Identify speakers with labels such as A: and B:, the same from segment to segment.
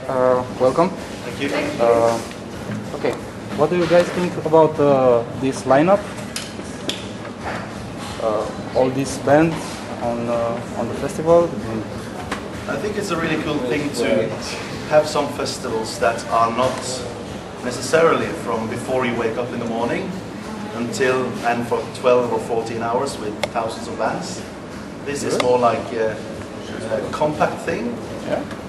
A: Welcome.
B: Thank you.
A: Okay, what do you guys think about this lineup? All these bands on the festival?
B: I think it's a really cool thing to have some festivals that are not necessarily from before you wake up in the morning until and for 12 or 14 hours with thousands of bands. This is more like a compact thing,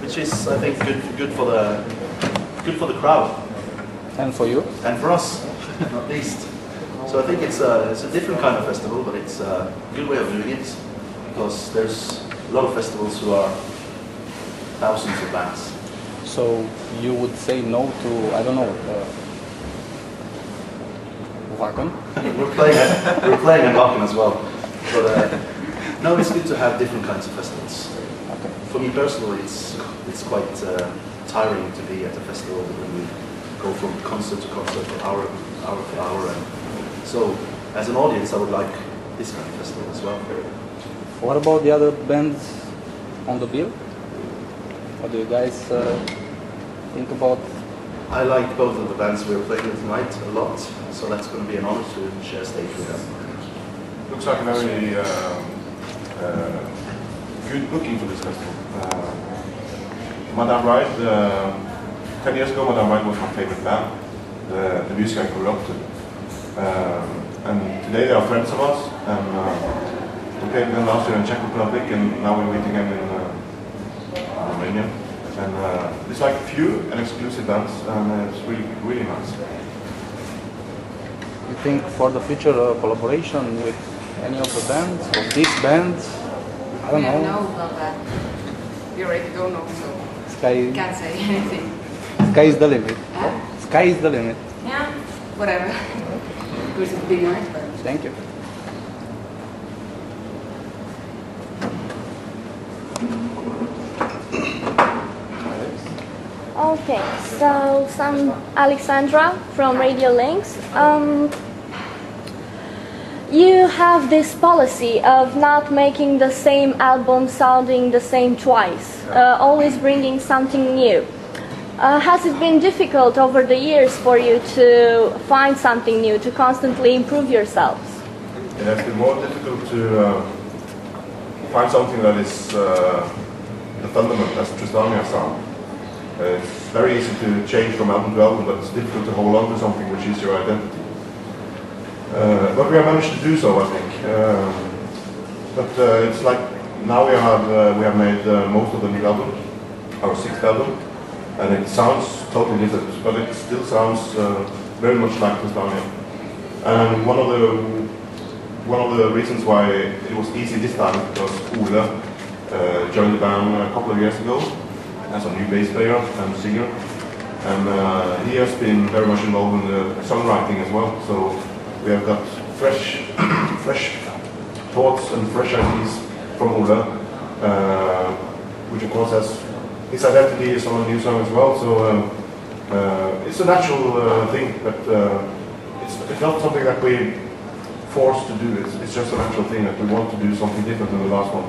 B: which is, I think, good for the crowd
A: And for you?
B: and for us, not least. So I think it's a different kind of festival, but it's a good way of doing it because there's a lot of festivals who are thousands of bands.
A: So you would say no to, I don't know, Wacken?
B: We're playing at Wacken as well, but no, it's good to have different kinds of festivals.
A: Okay.
B: For me personally, it's quite tiring to be at a festival when we go from concert to concert, hour to hour, and so as an audience, I would like this kind of festival as well.
A: What about the other bands on the bill? What do you guys think about?
B: I like both of the bands we're playing with tonight a lot, so that's going to be an honor to share stage with them.
C: Looks like a very good booking for this festival. Madame Ride, 10 years ago Madame Ride was my favorite band, the music I grew up to. And today they are friends of us, and we played with them last year in Czech Republic, and now we're meeting them in Romania. And it's like few and exclusive bands, and it's really nice.
A: You think for the future collaboration with any of the bands, or these bands? I don't know.
D: No, about that. We already don't know, so
A: Sky,
D: can't say anything.
A: sky is the limit.
D: Huh?
A: Sky is the limit.
D: Yeah, whatever. Of course, it's big nice, but
A: Thank you.
E: Okay, so I'm Alexandra from Radio Lynx. You have this policy of not making the same album sounding the same twice, always bringing something new. Has it been difficult over the years for you to find something new, to constantly improve yourselves?
C: It has been more difficult to find something that is the fundament as Tristania sound. It's very easy to change from album to album, but it's difficult to hold on to something which is your identity. But we have managed to do so, I think. It's like now we have made most of the new album, our 6th album, and it sounds totally different, but it still sounds very much like Tristania. And one of the reasons why it was easy this time is because Ole joined the band a couple of years ago as a new bass player and singer, and he has been very much involved in the songwriting as well. So we have got fresh thoughts and fresh ideas from Ole, which of course has his identity is on a new song as well. So it's a natural thing, but it's not something that we forced to do. It's just a natural thing that we want to do something different than the last one.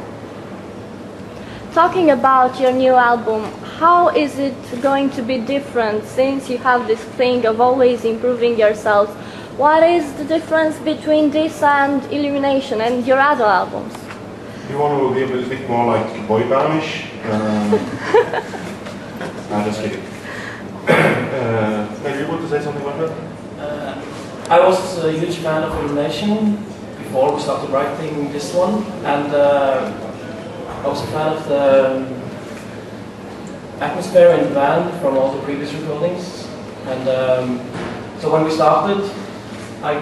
E: Talking about your new album, how is it going to be different since you have this thing of always improving yourselves? What is the difference between this and Illumination and your other albums?
C: We want to be a little bit more like boy bandish. I'm just kidding. Maybe you want to say something about that?
F: I was a huge fan of Illumination before we started writing this one, and I was a fan of the atmosphere in the band from all the previous recordings, and so when we started, I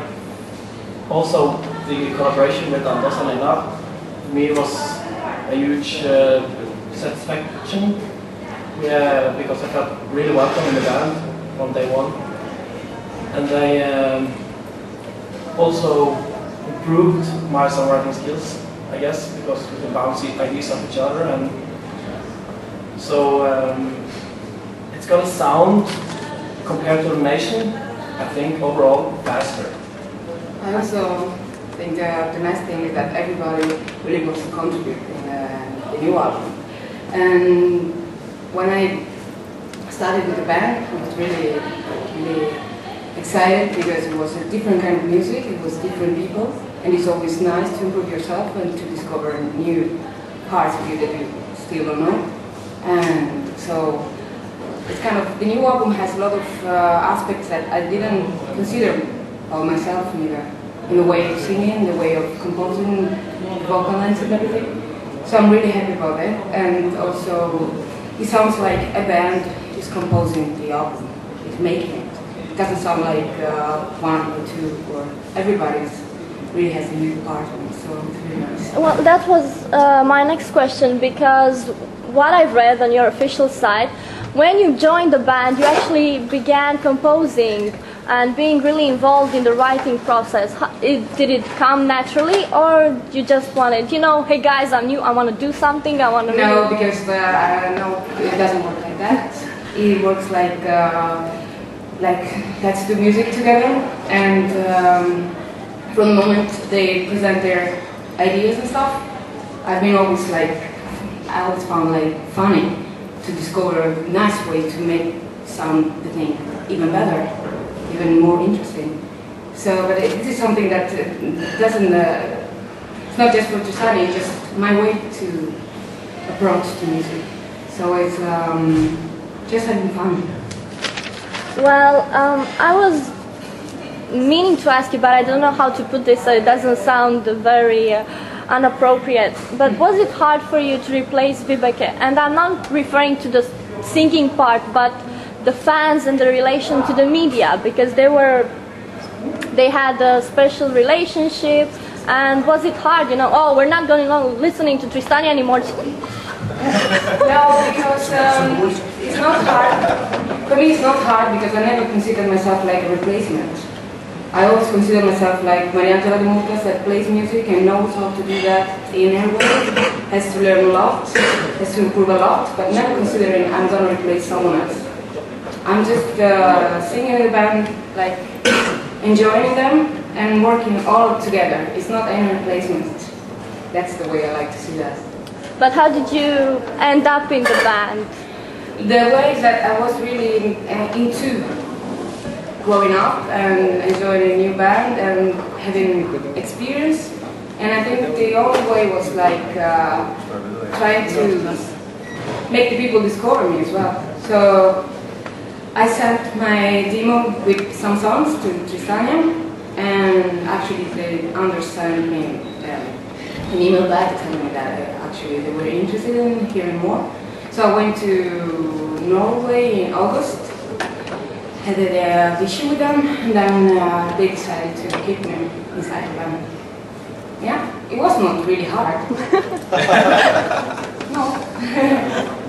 F: also the collaboration with Anders and Einar, for me was a huge satisfaction, because I felt really welcome in the band from day one, and they also improved my songwriting skills, I guess, because we can bounce ideas off each other, and so it's gonna sound, compared to Illumination, I think overall faster.
D: I also think the nice thing is that everybody really wants to contribute in the new album. And when I started with the band, I was really, really excited because it was a different kind of music, it was different people, and it's always nice to improve yourself and to discover new parts of you that you still don't know. And so it's kind of, the new album has a lot of aspects that I didn't consider about myself, either in the way of singing, the way of composing, the vocal lines and everything. So I'm really happy about that. And also, it sounds like a band is composing the album, is making it. It doesn't sound like one or two, or everybody really has a new part in it, so it's really nice.
E: Well, that was my next question, because what I've read on your official site, when you joined the band, you actually began composing and being really involved in the writing process. Did it come naturally, or you just wanted, you know, hey guys, I'm new, I want to do something, I want to...
D: No, because no, it doesn't work like that. It works like let's do music together, and from the moment they present their ideas and stuff, I've been always like, I always found like funny to discover a nice way to make sound the thing even better, even more interesting. So, but this is something that doesn't, it's not just for Tristania, it's just my way to approach to music. So it's just having fun.
E: Well, I was meaning to ask you, but I don't know how to put this so it doesn't sound very inappropriate. But was it hard for you to replace Vibeke? And I'm not referring to the singing part, but the fans and the relation to the media, because they had a special relationship. And was it hard, you know, oh, we're not going on listening to Tristania anymore?
D: No, because it's not hard. For me, it's not hard because I never considered myself like a replacement. I always consider myself like Mariangela de Murtas that plays music and knows how to do that in her way, has to learn a lot, has to improve a lot, but never considering I'm going to replace someone else. I'm just singing in the band, like enjoying them and working all together. It's not any replacement. That's the way I like to see that.
E: But how did you end up in the band?
D: The way that I was really into growing up and enjoying a new band and having experience, and I think the only way was like trying to make the people discover me as well. So I sent my demo with some songs to Tristania, and actually they understand me an email back telling me that actually they were interested in hearing more. So I went to Norway in August, had an audition with them, and then they decided to keep me inside the band. Yeah, it was not really hard. No.